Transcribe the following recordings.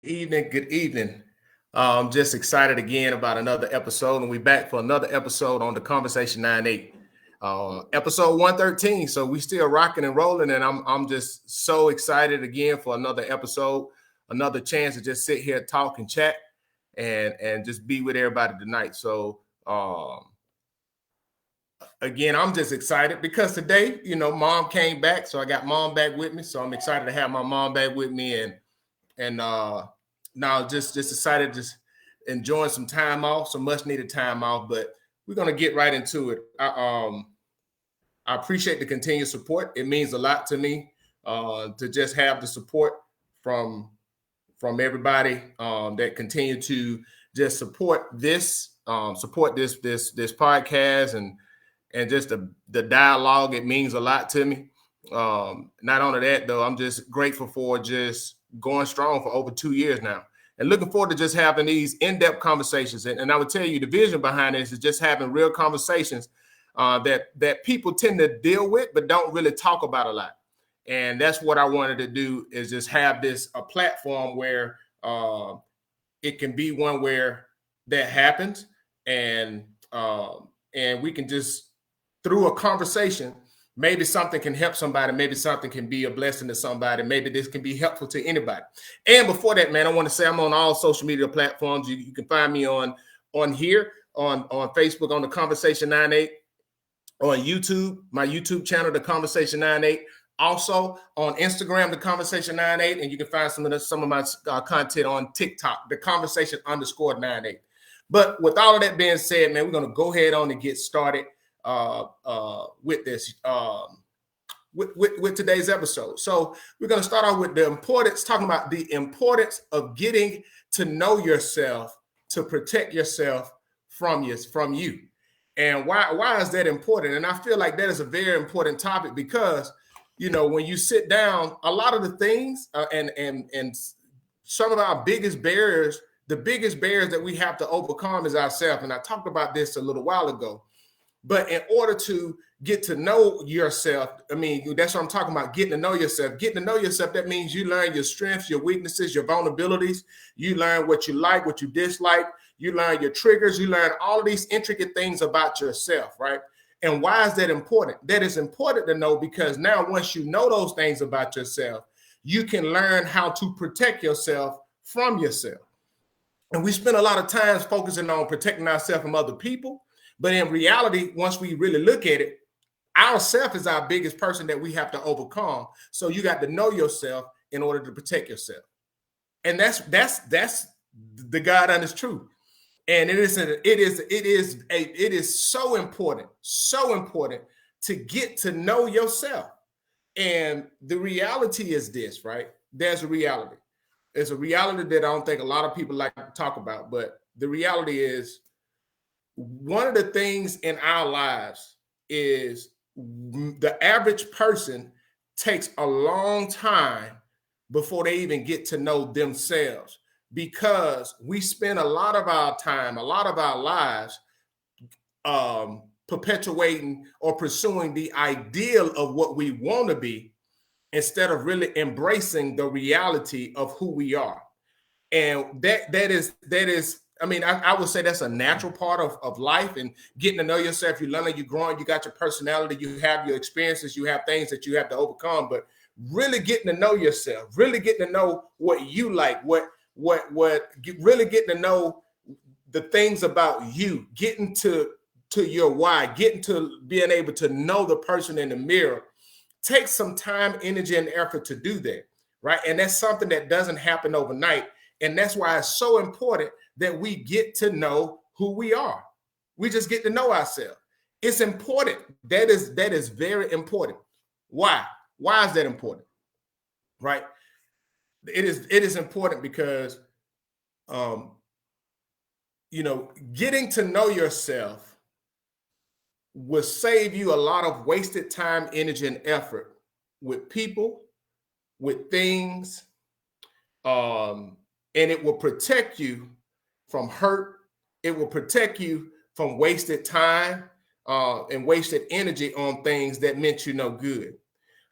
Evening, good evening. I'm just excited again about another episode, and we're back for another episode on the Conversation 98. Episode 113. So we still rocking and rolling, and I'm just so excited again for another episode, another chance to just sit here, talk and chat, and just be with everybody tonight. So again, I'm just excited because today, mom came back, so I got mom back with me. So I'm excited to have my mom back with me, and now just decided just enjoying some time off, some much needed time off. But we're gonna get right into it. I appreciate the continued support. It means a lot to me to just have the support from everybody that continue to just support this podcast and just the dialogue. It means a lot to me. Not only that, though, I'm just grateful for just going strong for over 2 years now and looking forward to just having these in-depth conversations. And I would tell you the vision behind this is just having real conversations that people tend to deal with but don't really talk about a lot. And that's what I wanted to do, is just have a platform where it can be one where that happens, and we can just, through a conversation, maybe something can help somebody. Maybe something can be a blessing to somebody. Maybe this can be helpful to anybody. And before that, man, I want to say I'm on all social media platforms. You can find me on here, on Facebook, on the Conversation 98, on YouTube, my YouTube channel, the Conversation 98. Also on Instagram, the Conversation 98, and you can find some of my content on TikTok, the Conversation _98. But with all of that being said, man, we're gonna go ahead on and get started with this with today's episode. So we're going to start off with talking about the importance of getting to know yourself to protect yourself from you. And why is that important? And I feel like that is a very important topic because, when you sit down, a lot of the things and some of our biggest barriers, the biggest barriers that we have to overcome is ourselves. And I talked about this a little while ago. But in order to get to know yourself, that's what I'm talking about, getting to know yourself. Getting to know yourself, that means you learn your strengths, your weaknesses, your vulnerabilities. You learn what you like, what you dislike. You learn your triggers. You learn all of these intricate things about yourself, right? And why is that important? That is important to know because now once you know those things about yourself, you can learn how to protect yourself from yourself. And we spend a lot of time focusing on protecting ourselves from other people. But in reality, once we really look at it, ourself is our biggest person that we have to overcome. So you got to know yourself in order to protect yourself. And that's the God honest truth. And it is so important to get to know yourself. And the reality is this, right? There's a reality. There's a reality that I don't think a lot of people like to talk about, but the reality is, one of the things in our lives is the average person takes a long time before they even get to know themselves, because we spend a lot of our time, a lot of our lives perpetuating or pursuing the ideal of what we want to be instead of really embracing the reality of who we are. And that is I would say that's a natural part of life, and getting to know yourself. You're learning, you're growing, you got your personality, you have your experiences, you have things that you have to overcome. But really getting to know yourself, really getting to know what you like, really getting to know the things about you, getting to your why, getting to being able to know the person in the mirror, takes some time, energy, and effort to do that, right? And that's something that doesn't happen overnight. And that's why it's so important that we get to know who we are. We just get to know ourselves. It's important. That is very important. Why? Why is that important? Right? It is important because getting to know yourself will save you a lot of wasted time, energy, and effort with people, with things, and it will protect you from hurt. It will protect you from wasted time and wasted energy on things that meant you no good.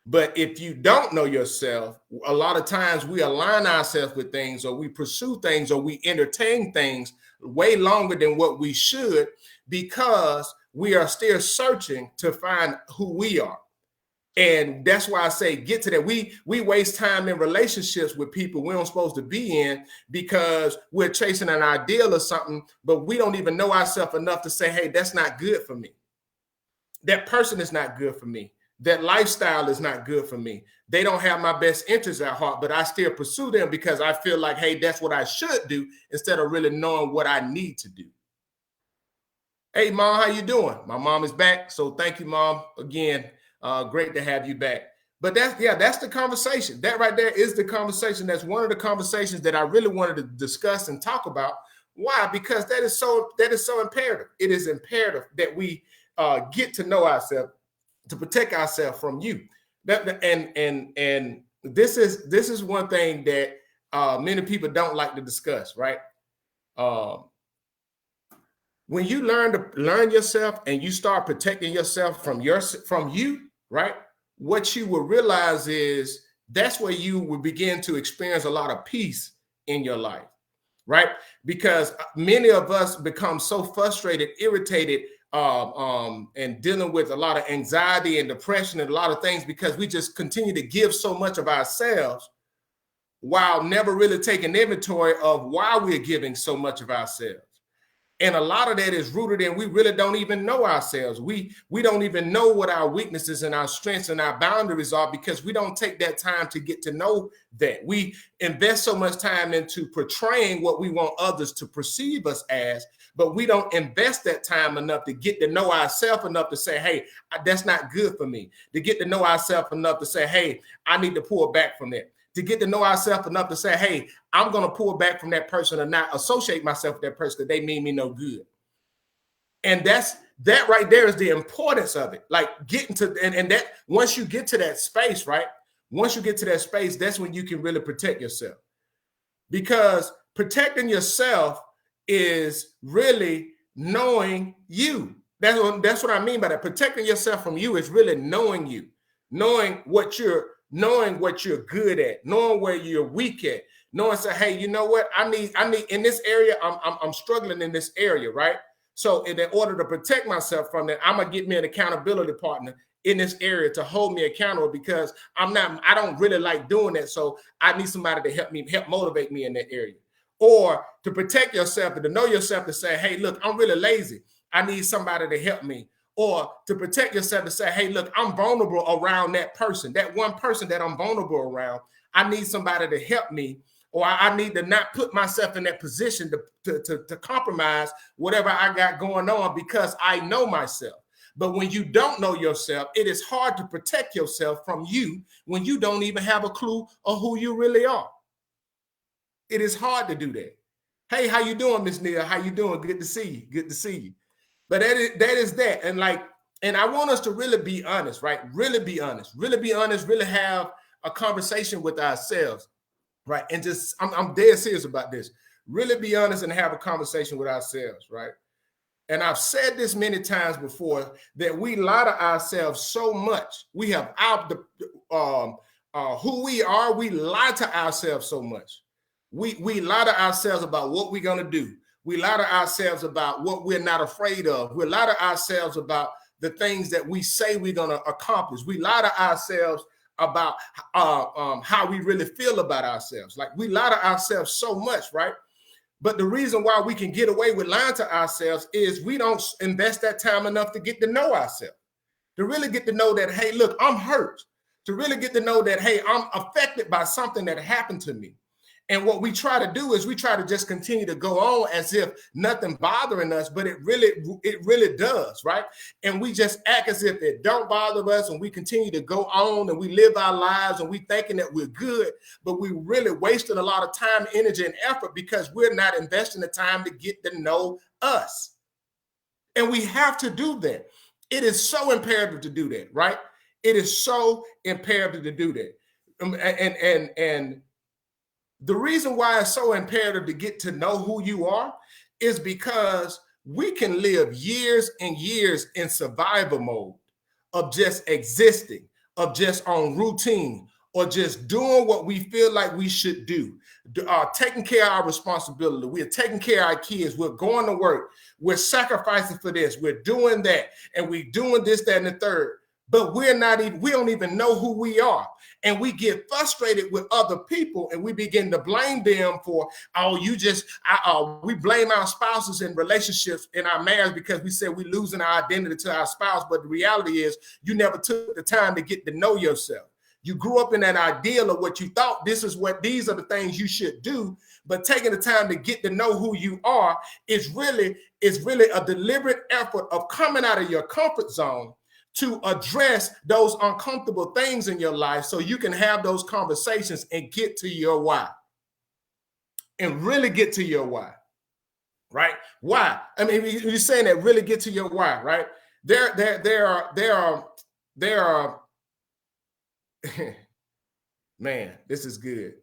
But if you don't know yourself, a lot of times we align ourselves with things, or we pursue things, or we entertain things way longer than what we should, because we are still searching to find who we are. And that's why I say get to that. We waste time in relationships with people we don't supposed to be in because we're chasing an ideal or something, but we don't even know ourselves enough to say, hey, that's not good for me. That person is not good for me. That lifestyle is not good for me. They don't have my best interests at heart, but I still pursue them because I feel like, hey, that's what I should do, instead of really knowing what I need to do. Hey, Mom, how you doing? My mom is back. So thank you, Mom. Again, great to have you back. But that's the conversation. That right there is the conversation. That's one of the conversations that I really wanted to discuss and talk about. Why? Because that is so imperative. It is imperative that we get to know ourselves, to protect ourselves from you. And this is one thing that many people don't like to discuss, right? When you learn yourself and you start protecting yourself from you, right? What you will realize is that's where you will begin to experience a lot of peace in your life, right? Because many of us become so frustrated, irritated, and dealing with a lot of anxiety and depression and a lot of things because we just continue to give so much of ourselves while never really taking inventory of why we're giving so much of ourselves. And a lot of that is rooted in we really don't even know ourselves. We don't even know what our weaknesses and our strengths and our boundaries are because we don't take that time to get to know that. We invest so much time into portraying what we want others to perceive us as, but we don't invest that time enough to get to know ourselves enough to say, hey, that's not good for me. To get to know ourselves enough to say, hey, I need to pull back from that. To get to know ourselves enough to say, hey, I'm going to pull back from that person and not associate myself with that person because they mean me no good. And that right there is the importance of it. Like getting to, and that once you get to that space, right? Once you get to that space, that's when you can really protect yourself. Because protecting yourself is really knowing you. That's what I mean by that. Protecting yourself from you is really knowing you, knowing what you're good at, knowing where you're weak at, knowing say, hey, you know what? I need in this area, I'm struggling in this area, right? So in order to protect myself from that, I'm gonna get me an accountability partner in this area to hold me accountable because I don't really like doing that. So I need somebody to help motivate me in that area. Or to protect yourself and to know yourself to say, hey, look, I'm really lazy. I need somebody to help me. Or to protect yourself to say, hey, look, I'm vulnerable around that person, that one person that I'm vulnerable around. I need somebody to help me, or I need to not put myself in that position to compromise whatever I got going on because I know myself. But when you don't know yourself, it is hard to protect yourself from you when you don't even have a clue of who you really are. It is hard to do that. Hey, how you doing, Miss Nia? How you doing? Good to see you. Good to see you. But that is that. And I want us to really be honest, right? Really be honest, really have a conversation with ourselves, right? And just, I'm dead serious about this. Really be honest and have a conversation with ourselves, right? And I've said this many times before that we lie to ourselves so much. We have who we are. We lie to ourselves so much. We lie to ourselves about what we're going to do. We lie to ourselves about what we're not afraid of. We lie to ourselves about the things that we say we're going to accomplish. We lie to ourselves about how we really feel about ourselves. Like we lie to ourselves so much, right? But the reason why we can get away with lying to ourselves is we don't invest that time enough to get to know ourselves, to really get to know that, hey, look, I'm hurt, to really get to know that, hey, I'm affected by something that happened to me. And what we try to do is we try to just continue to go on as if nothing bothering us, but it really does, right? And we just act as if it don't bother us, and we continue to go on and we live our lives and we thinking that we're good, but we really wasting a lot of time, energy, and effort because we're not investing the time to get to know us. And we have to do that. It is so imperative to do that, right? It is so imperative to do that. And the reason why it's so imperative to get to know who you are is because we can live years and years in survival mode of just existing, of just on routine or just doing what we feel like we should do, taking care of our responsibility. We're taking care of our kids. We're going to work. We're sacrificing for this. We're doing that. And we're doing this, that, and the third. But we don't even know who we are. And we get frustrated with other people and we begin to blame them for, we blame our spouses in relationships in our marriage because we said we're losing our identity to our spouse. But the reality is you never took the time to get to know yourself. You grew up in that ideal of what you thought these are the things you should do. But taking the time to get to know who you are is really a deliberate effort of coming out of your comfort zone to address those uncomfortable things in your life so you can have those conversations and get to your why. And really get to your why, right? Why? I mean, you're saying that really get to your why, right? There are man, this is good.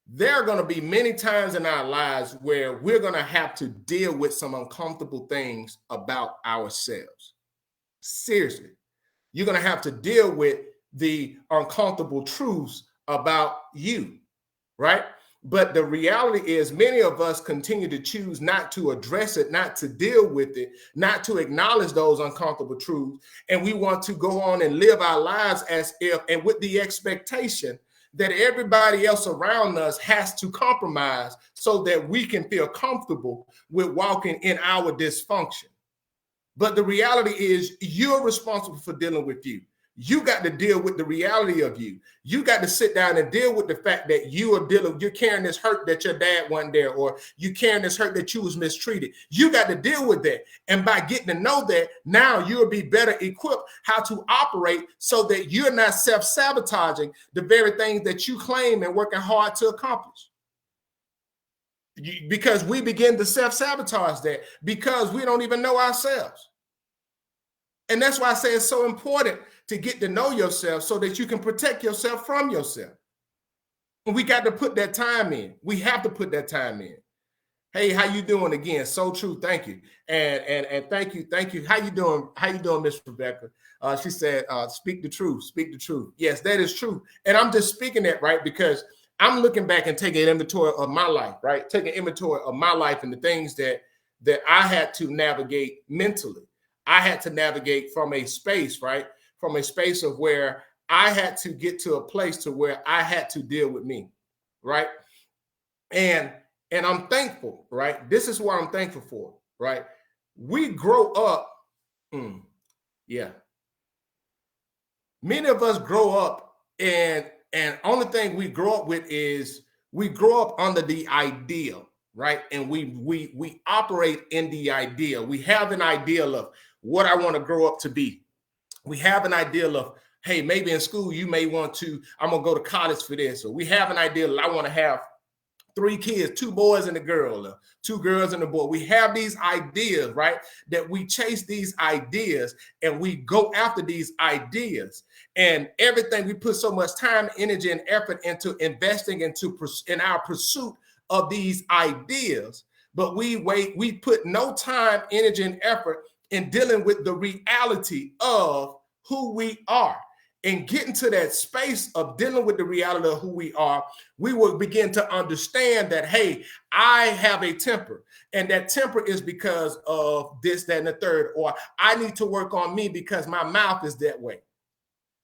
There are going to be many times in our lives where we're going to have to deal with some uncomfortable things about ourselves. Seriously. You're going to have to deal with the uncomfortable truths about you, right? But the reality is many of us continue to choose not to address it, not to deal with it, not to acknowledge those uncomfortable truths. And we want to go on and live our lives as if, and with the expectation that everybody else around us has to compromise so that we can feel comfortable with walking in our dysfunction. But the reality is you're responsible for dealing with you. You got to deal with the reality of you. You got to sit down and deal with the fact that you're carrying this hurt that your dad wasn't there, or you carrying this hurt that you was mistreated. You got to deal with that. And by getting to know that, now you'll be better equipped how to operate so that you're not self-sabotaging the very things that you claim and working hard to accomplish. Because we begin to self-sabotage that because we don't even know ourselves. And that's why I say it's so important to get to know yourself so that you can protect yourself from yourself. And we got to put that time in. We have to put that time in. Hey, how you doing again? So true. Thank you. And thank you. Thank you. How you doing? How you doing, Miss Rebecca? She said, speak the truth. Speak the truth. Yes, that is true. And I'm just speaking that, right? Because I'm looking back and taking inventory of my life, right? Taking inventory of my life and the things that I had to navigate mentally. I had to navigate from a space, right? From a space of where I had to get to a place to where I had to deal with me, right? And I'm thankful, right? This is what I'm thankful for, right? We grow up, yeah. Many of us grow up and only thing we grow up with is we grow up under the ideal, right? And we operate in the ideal. We have an ideal of what I want to grow up to be. We have an ideal of, hey, maybe in school you may want to, I'm going to go to college for this. Or we have an ideal, I want to have 3 kids, 2 boys and a girl, 2 girls and a boy. We have these ideas, right? That we chase these ideas and we go after these ideas. And everything, we put so much time, energy, and effort into investing in our pursuit of these ideas. But we put no time, energy, and effort in dealing with the reality of who we are. And getting to that space of dealing with the reality of who we are, we will begin to understand that, hey, I have a temper, and that temper is because of this, that, and the third, or I need to work on me because my mouth is that way,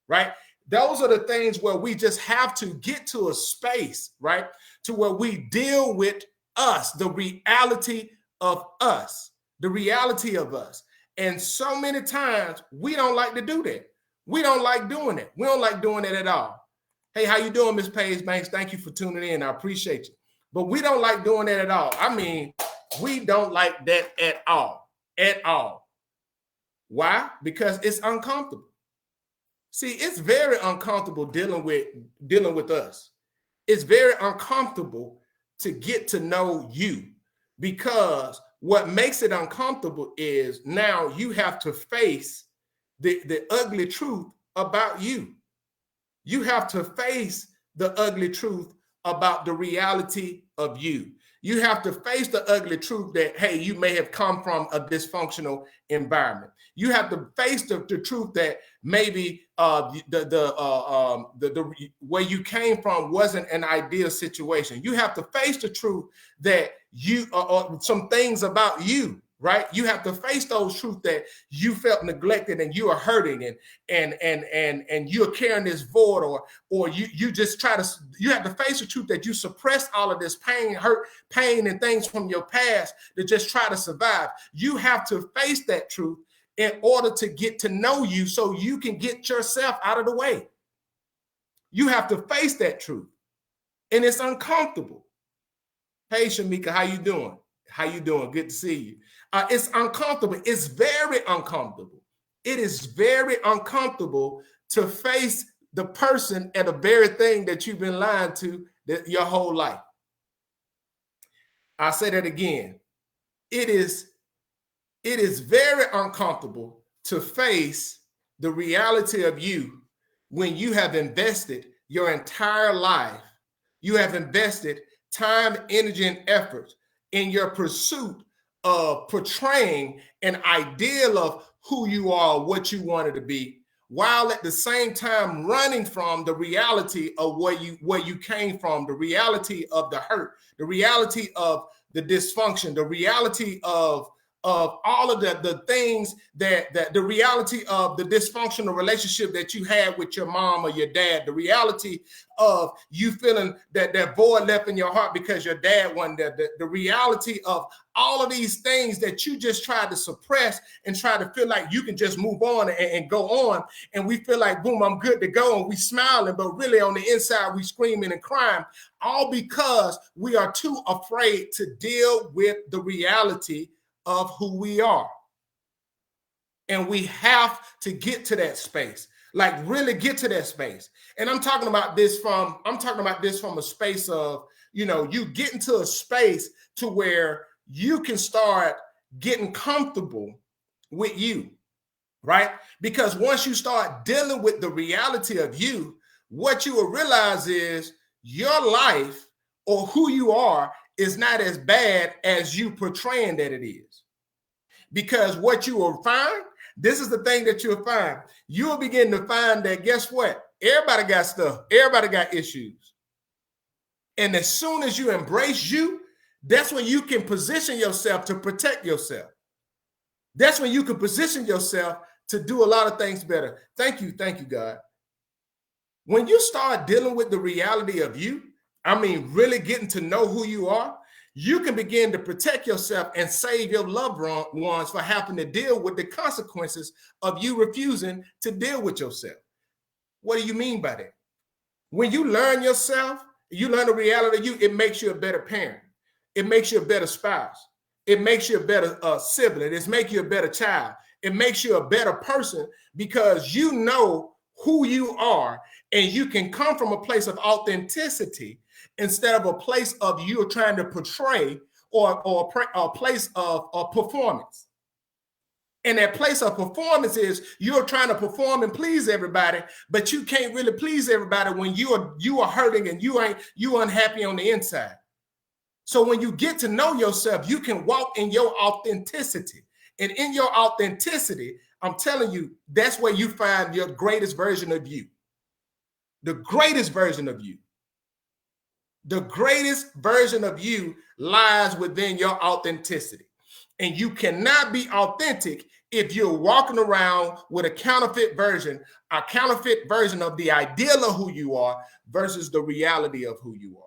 right? Those are the things where we just have to get to a space, right, to where we deal with us, the reality of us, the reality of us. And so many times we don't like to do that. We don't like doing it. We don't like doing it at all. Hey, how you doing, Miss Paige Banks? Thank you for tuning in. I appreciate you. But we don't like doing that at all. I mean, we don't like that at all. At all. Why? Because it's uncomfortable. See, it's very uncomfortable dealing with us. It's very uncomfortable to get to know you, because what makes it uncomfortable is now you have to face the ugly truth about you. You have to face the ugly truth about the reality of you. You have to face the ugly truth that, hey, you may have come from a dysfunctional environment. You have to face the truth that maybe the where you came from wasn't an ideal situation. You have to face the truth that you some things about you, right? You have to face those truths that you felt neglected and you are hurting and you're carrying this void, or you just you have to face the truth that you suppressed all of this pain, hurt, pain, and things from your past to just try to survive. You have to face that truth in order to get to know you so you can get yourself out of the way. You have to face that truth. And it's uncomfortable. Hey, Shamika, how you doing? How you doing? Good to see you. It's uncomfortable. It's very uncomfortable. It is very uncomfortable to face the person and the very thing that you've been lying to your whole life. I'll say that again. It is very uncomfortable to face the reality of you when you have invested your entire life. You have invested time, energy, and effort in your pursuit of portraying an ideal of who you are, what you wanted to be, while at the same time running from the reality of where you came from, the reality of the hurt, the reality of the dysfunction, the reality of all of the things that the reality of the dysfunctional relationship that you had with your mom or your dad, the reality of you feeling that void left in your heart because your dad wasn't there, the reality of all of these things that you just tried to suppress and try to feel like you can just move on and go on. And we feel like, boom, I'm good to go. And we smiling, but really on the inside, we screaming and crying, all because we are too afraid to deal with the reality of who we are. And we have to get to that space, like really get to that space. And I'm talking about this from a space of, you get into a space to where you can start getting comfortable with you, right? Because once you start dealing with the reality of you, what you will realize is your life or who you are is not as bad as you portraying that it is. Because what you will find, this is the thing that you'll find. You'll begin to find that, guess what? Everybody got stuff. Everybody got issues. And as soon as you embrace you, that's when you can position yourself to protect yourself. That's when you can position yourself to do a lot of things better. Thank you, God. When you start dealing with the reality of you, really getting to know who you are, you can begin to protect yourself and save your loved ones for having to deal with the consequences of you refusing to deal with yourself. What do you mean by that? When you learn yourself, you learn the reality of you, it makes you a better parent. It makes you a better spouse. It makes you a better sibling. It makes you a better child. It makes you a better person because you know who you are and you can come from a place of authenticity instead of a place of you trying to portray or a place of performance. And that place of performance is you're trying to perform and please everybody, but you can't really please everybody when you are hurting and you unhappy on the inside. So when you get to know yourself, you can walk in your authenticity. And in your authenticity, I'm telling you, that's where you find your greatest version of you. The greatest version of you. The greatest version of you lies within your authenticity. And you cannot be authentic if you're walking around with a counterfeit version of the ideal of who you are versus the reality of who you are.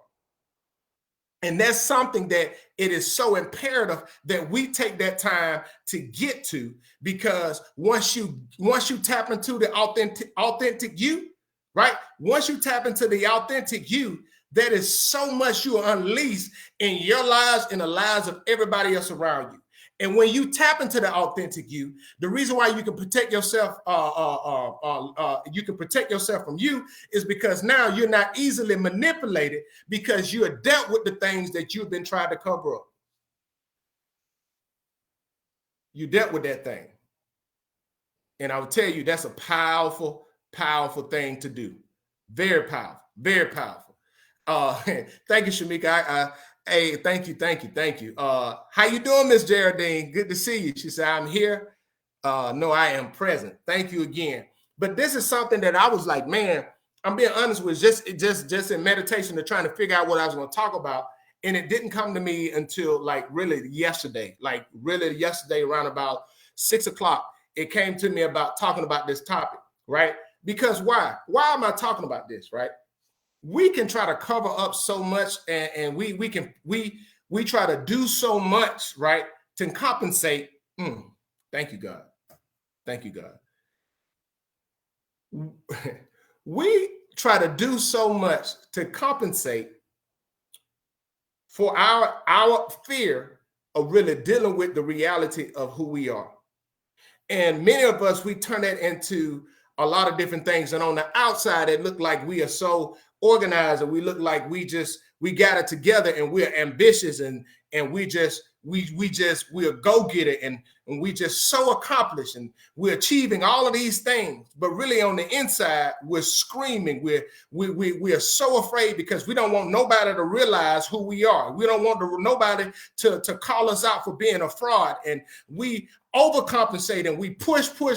And that's something that it is so imperative that we take that time to get to, because once you tap into the authentic you, right? Once you tap into the authentic you, that is so much you unleash in your lives and the lives of everybody else around you. And when you tap into the authentic you, the reason why you can protect yourself, from you is because now you're not easily manipulated because you have dealt with the things that you've been trying to cover up. You dealt with that thing. And I will tell you, that's a powerful, powerful thing to do. Very powerful, very powerful. Thank you, Shamika. Hey, thank you, thank you, thank you. How you doing, Miss Geraldine? Good to see you. She said, I'm here. No, I am present. Thank you again. But this is something that I was like, man, I'm being honest with just in meditation of trying to figure out what I was going to talk about. And it didn't come to me until like really yesterday around about 6 o'clock. It came to me about talking about this topic, right? Because why? Why am I talking about this, right? We can try to cover up so much, and we try to do so much, right, to compensate. Thank you, God. Thank you, God. We try to do so much to compensate for our fear of really dealing with the reality of who we are. And many of us, we turn that into a lot of different things. And on the outside, it looked like we are so organized, and we look like we got it together, and we're ambitious, and we're a go-getter, and we just so accomplished, and we're achieving all of these things. But really on the inside, we're screaming. We are so afraid because we don't want nobody to realize who we are. We don't want nobody to call us out for being a fraud. And we overcompensate, and we push for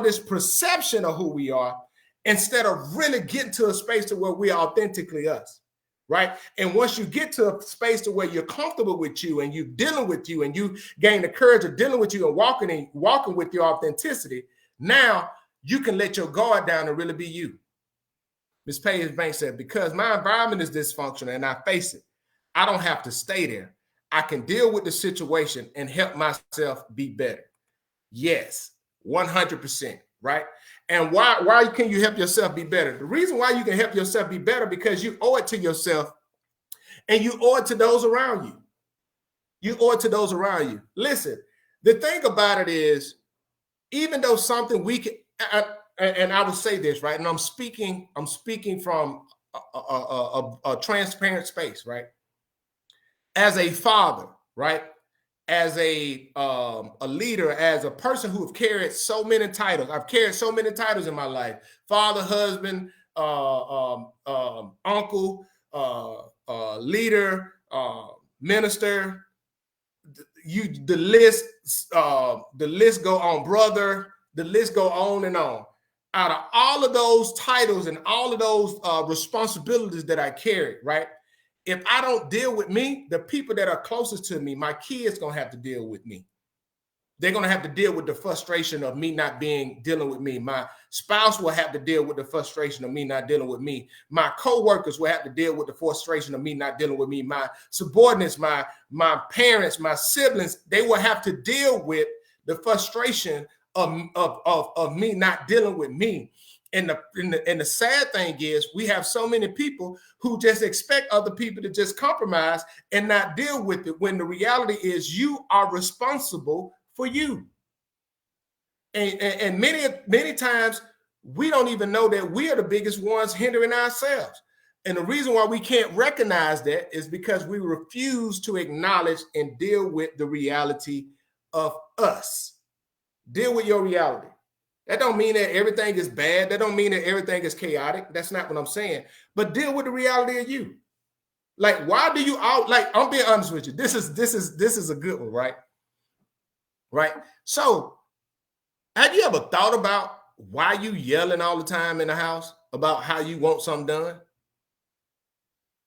this perception of who we are, instead of really getting to a space to where we are authentically us, right? And once you get to a space to where you're comfortable with you, and you're dealing with you, and you gain the courage of dealing with you and walking with your authenticity, now you can let your guard down and really be you. Ms. Paige Banks said, because my environment is dysfunctional and I face it, I don't have to stay there. I can deal with the situation and help myself be better. Yes, 100%, right? And why can you help yourself be better? The reason why you can help yourself be better, because you owe it to yourself, and you owe it to those around you. You owe it to those around you. Listen, the thing about it is, even though something we can, and I would say this, right? And I'm speaking from a transparent space, right? As a father, right? As a leader, as a person who have carried so many titles. I've carried so many titles in my life: father, husband, uncle, leader, minister. The list go on, brother. The list go on and on. Out of all of those titles and all of those responsibilities that I carried, right? If I don't deal with me, the people that are closest to me, my kids, gonna have to deal with me. They're gonna have to deal with the frustration of me not dealing with me. My spouse will have to deal with the frustration of me not dealing with me. My co-workers will have to deal with the frustration of me not dealing with me. My subordinates, my parents, my siblings, they will have to deal with the frustration of me not dealing with me. And the sad thing is, we have so many people who just expect other people to just compromise and not deal with it, when the reality is you are responsible for you. And many times we don't even know that we are the biggest ones hindering ourselves. And the reason why we can't recognize that is because we refuse to acknowledge and deal with the reality of us. Deal with your reality. That don't mean that everything is bad. That don't mean that everything is chaotic. That's not what I'm saying. But deal with the reality of you. Like, why do you I'm being honest with you. This is a good one, right? Right. So, have you ever thought about why you yelling all the time in the house about how you want something done?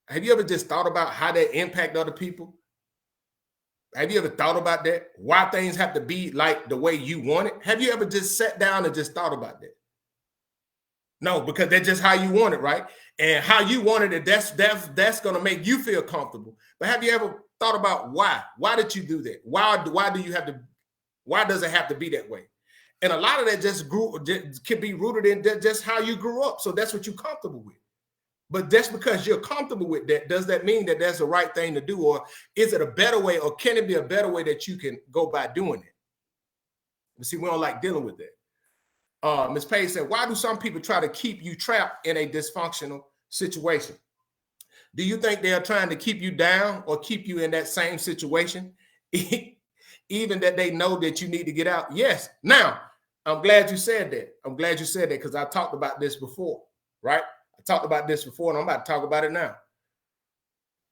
Have you ever just thought about how that impact other people? Have you ever thought about that? Why things have to be like the way you want it? Have you ever just sat down and just thought about that? No, because that's just how you want it, right? And how you wanted it, that's going to make you feel comfortable. But have you ever thought about why? Why did you do that? Why does it have to be that way? And a lot of that just can be rooted in just how you grew up. So that's what you're comfortable with. But just because you're comfortable with that, does that mean that that's the right thing to do? Or is it a better way, or can it be a better way that you can go by doing it? You see, we don't like dealing with that. Ms. Page said, why do some people try to keep you trapped in a dysfunctional situation? Do you think they are trying to keep you down or keep you in that same situation, even that they know that you need to get out? Yes. Now, I'm glad you said that. I'm glad you said that, because I talked about this before, right? I talked about this before, and I'm about to talk about it now.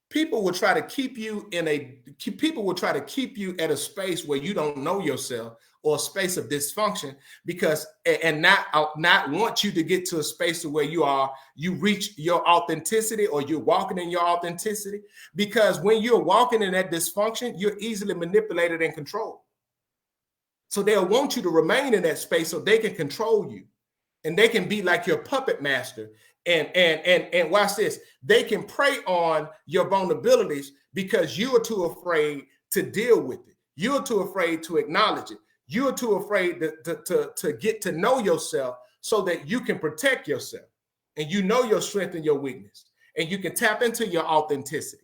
people will try to keep you at a space where you don't know yourself, or a space of dysfunction, because and not want you to get to a space where you reach your authenticity, or you're walking in your authenticity. Because when you're walking in that dysfunction, you're easily manipulated and controlled. So they'll want you to remain in that space so they can control you, and they can be like your puppet master. And watch this. They can prey on your vulnerabilities because you are too afraid to deal with it. You're too afraid to acknowledge it. You're too afraid to get to know yourself so that you can protect yourself, and you know your strength and your weakness, and you can tap into your authenticity.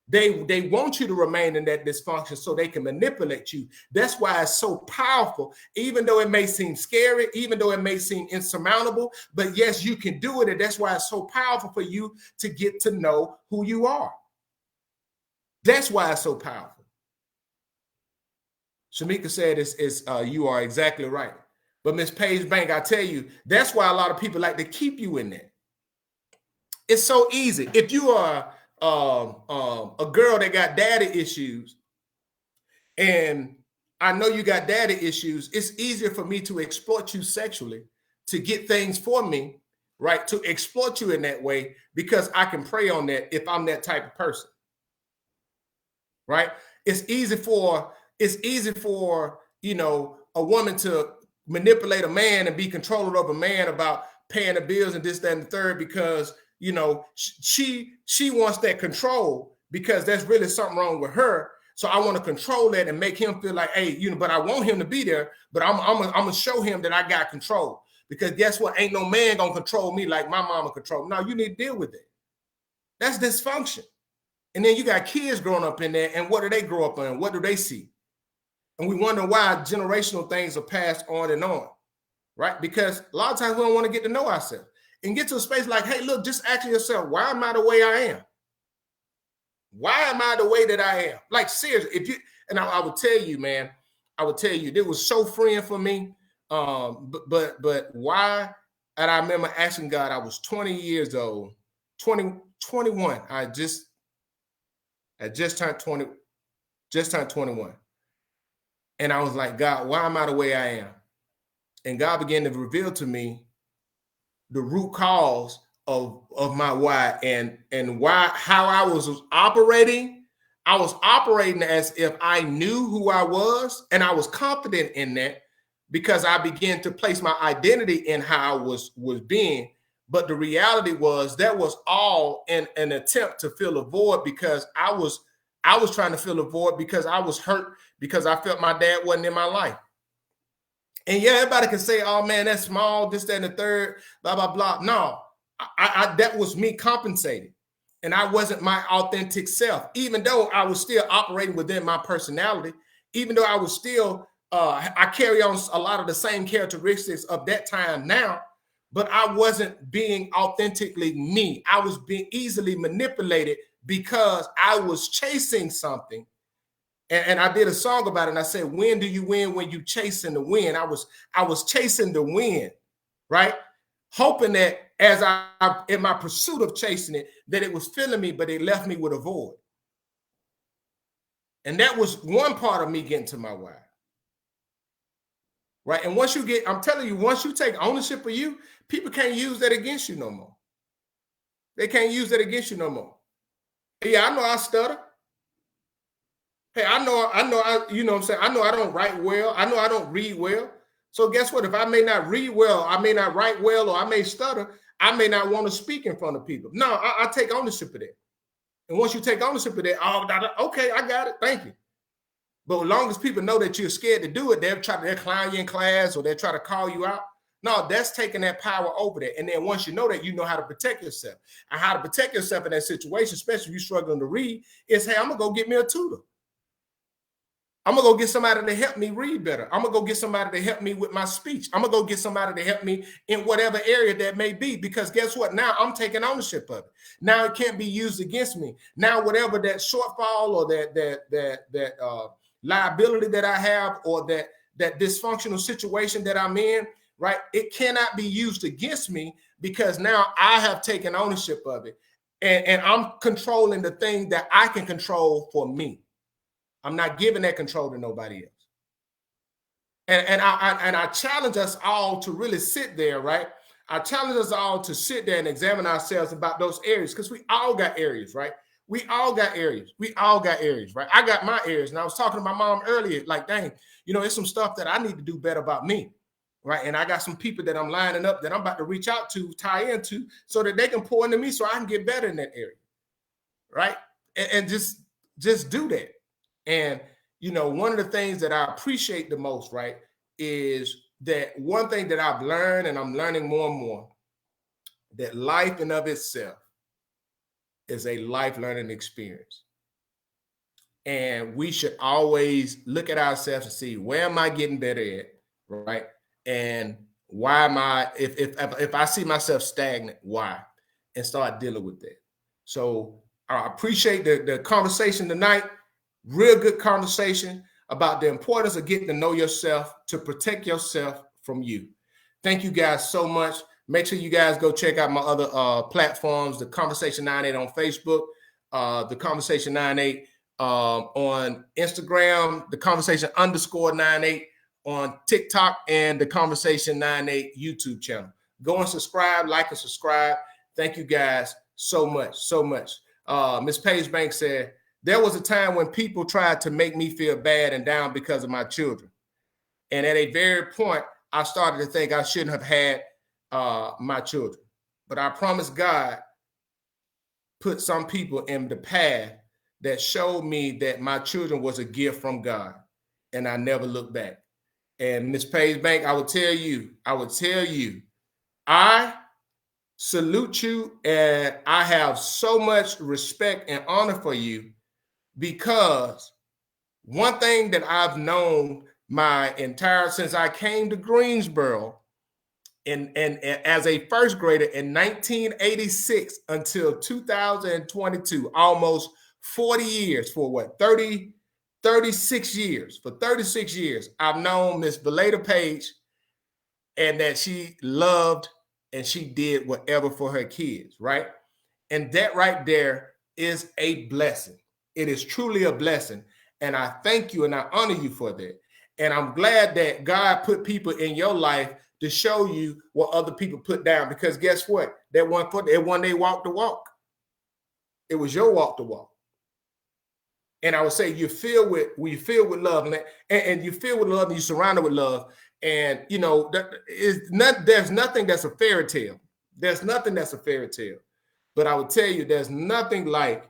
They want you to remain in that dysfunction so they can manipulate you. That's why it's so powerful, even though it may seem scary, even though it may seem insurmountable, but yes, you can do it. And that's why it's so powerful for you to get to know who you are. That's why it's so powerful. Shamika said, you are exactly right. But Miss Paige Bank, I tell you, that's why a lot of people like to keep you in there. It's so easy. If you are a girl that got daddy issues, and I know you got daddy issues, it's easier for me to exploit you sexually, to get things for me, right? To exploit you in that way, because I can prey on that if I'm that type of person, right? It's easy for a woman to manipulate a man and be controller of a man about paying the bills and this, that, and the third, because she wants that control, because there's really something wrong with her. So I want to control that and make him feel like, hey, but I want him to be there, but I'm gonna show him that I got control, because guess what? Ain't no man gonna control me like my mama control. No, you need to deal with it. That's dysfunction. And then you got kids growing up in there, and what do they grow up in? What do they see? And we wonder why generational things are passed on and on, right? Because a lot of times we don't want to get to know ourselves and get to a space like, hey, look, just ask yourself, why am I the way I am? Why am I the way that I am? Like, seriously, I would tell you, man, it was so freeing for me. But why? And I remember asking God, I was 20 years old, 21. I just turned 20, just turned 21. And I was like, God, why am I the way I am? And God began to reveal to me the root cause of my why, and how I was operating. I was operating as if I knew who I was, and I was confident in that, because I began to place my identity in how I was being. But the reality was that was all in an attempt to fill a void, because I was trying to fill a void because I was hurt, because I felt my dad wasn't in my life. And yeah, everybody can say, oh man, that's small, this, that, and the third, blah, blah, blah. No, I that was me compensating. And I wasn't my authentic self, even though I was still operating within my personality, even though I was still, I carry on a lot of the same characteristics of that time now, but I wasn't being authentically me. I was being easily manipulated because I was chasing something. And I did a song about it, and I said, when do you win? When you chasing the wind. I was chasing the wind, right? Hoping that as I in my pursuit of chasing it, that it was filling me, but it left me with a void. And that was one part of me getting to my why. Right. And once I'm telling you, once you take ownership of you, people can't use that against you no more. They can't use that against you no more. Yeah, I know I stutter. Hey, I know, you know what I'm saying? I know I don't write well. I know I don't read well. So guess what? If I may not read well, I may not write well, or I may stutter, I may not want to speak in front of people. No, I take ownership of that. And once you take ownership of that, okay, I got it. Thank you. But as long as people know that you're scared to do it, they'll clown you in class, or they'll try to call you out. No, that's taking that power over there. And then once you know that, you know how to protect yourself. And how to protect yourself in that situation, especially if you're struggling to read, is, hey, I'm going to go get me a tutor. I'm going to go get somebody to help me read better. I'm going to go get somebody to help me with my speech. I'm going to go get somebody to help me in whatever area that may be, because guess what? Now I'm taking ownership of it. Now it can't be used against me. Now whatever that shortfall or that liability that I have, or that dysfunctional situation that I'm in, right? It cannot be used against me, because now I have taken ownership of it. And I'm controlling the thing that I can control for me. I'm not giving that control to nobody else. And I challenge us all to really sit there, right? I challenge us all to sit there and examine ourselves about those areas, because we all got areas, right? We all got areas. We all got areas, right? I got my areas. And I was talking to my mom earlier, like, dang, there's some stuff that I need to do better about me, right? And I got some people that I'm lining up that I'm about to reach out to, tie into, so that they can pour into me so I can get better in that area, right? And just do that. And one of the things that I appreciate the most, right, is that one thing that I've learned, and I'm learning more and more, that life in of itself is a life learning experience. And we should always look at ourselves and see, where am I getting better at, right? And why am I, if I see myself stagnant, why? And start dealing with that. So I appreciate the conversation tonight. Real good conversation about the importance of getting to know yourself to protect yourself from you. Thank you guys so much. Make sure you guys go check out my other platforms, the Conversation 98 on Facebook, the Conversation 98 on Instagram, the Conversation _98 on TikTok, and the Conversation 98 YouTube channel. Go and subscribe, like and subscribe. Thank you guys so much, so much. Miss Paige Banks said, there was a time when people tried to make me feel bad and down because of my children. And at a very point, I started to think I shouldn't have had my children. But I promise God put some people in the path that showed me that my children was a gift from God. And I never looked back. And Miss Paige Bank, I would tell you, I salute you, and I have so much respect and honor for you, because one thing that I've known since I came to Greensboro and as a first grader in 1986 until 2022, almost 40 years, for 36 years. For 36 years, I've known Miss Valeda Page, and that she loved and she did whatever for her kids, right? And that right there is a blessing. It is truly a blessing. And I thank you and I honor you for that. And I'm glad that God put people in your life to show you what other people put down. Because guess what? That one they walked the walk. It was your walk to walk. And I would say you're filled with love, and you're filled with love, and you're surrounded with love. And there's nothing that's a fairy tale. There's nothing that's a fairy tale. But I would tell you, there's nothing like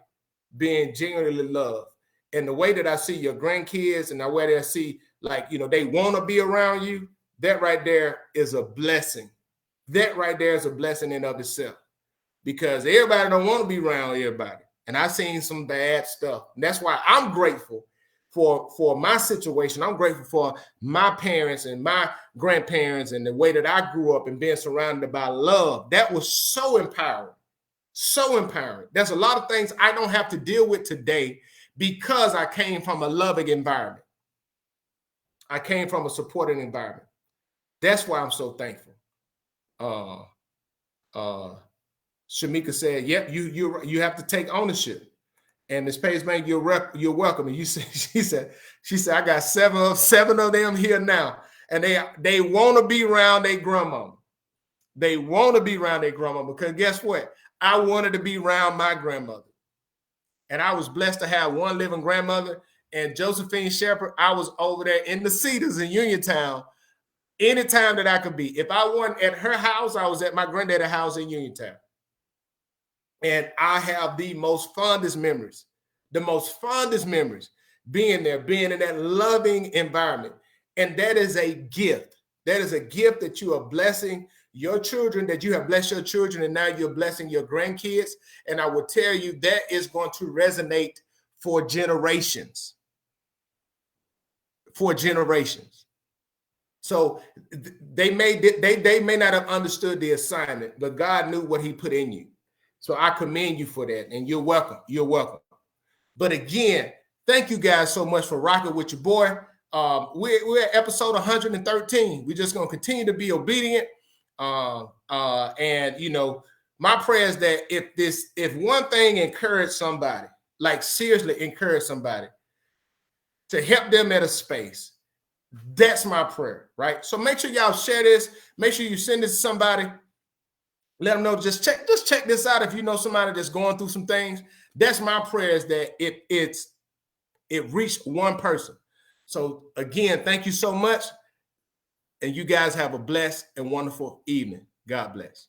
being genuinely loved. And the way that I see your grandkids, and the way that I see, they want to be around you, that right there is a blessing. That right there is a blessing in of itself. Because everybody don't want to be around everybody. And I've seen some bad stuff. And that's why I'm grateful for my situation. I'm grateful for my parents and my grandparents and the way that I grew up and being surrounded by love. That was so empowering. So empowering. There's a lot of things I don't have to deal with today because I came from a loving environment. I came from a supporting environment. That's why I'm so thankful. Shamika said, "Yep, you have to take ownership." And Ms. Paige Bank, you're welcome. And she said, I got seven of them here now, and they want to be around their grandmama. They want to be around their grandmama, because guess what? I wanted to be around my grandmother, and I was blessed to have one living grandmother. And Josephine Shepherd, I was over there in the Cedars in Uniontown anytime that I could be. If I wasn't at her house, I was at my granddaddy's house in Uniontown. And I have the most fondest memories being there, being in that loving environment. And that is a gift. That is a gift that you are blessing your children, that you have blessed your children, and now you're blessing your grandkids. And I will tell you, that is going to resonate for generations. For generations. So they may not have understood the assignment, but God knew what he put in you. So I commend you for that, and you're welcome. You're welcome. But again, thank you guys so much for rocking with your boy. We're at episode 113. We're just going to continue to be obedient. And, my prayer is that if one thing encourage somebody, like seriously encourage somebody to help them at a space, that's my prayer, right? So make sure y'all share this. Make sure you send this to somebody. Let them know. Just check this out. If you know somebody that's going through some things, that's my prayer, is that it reached one person. So again, thank you so much. And you guys have a blessed and wonderful evening. God bless.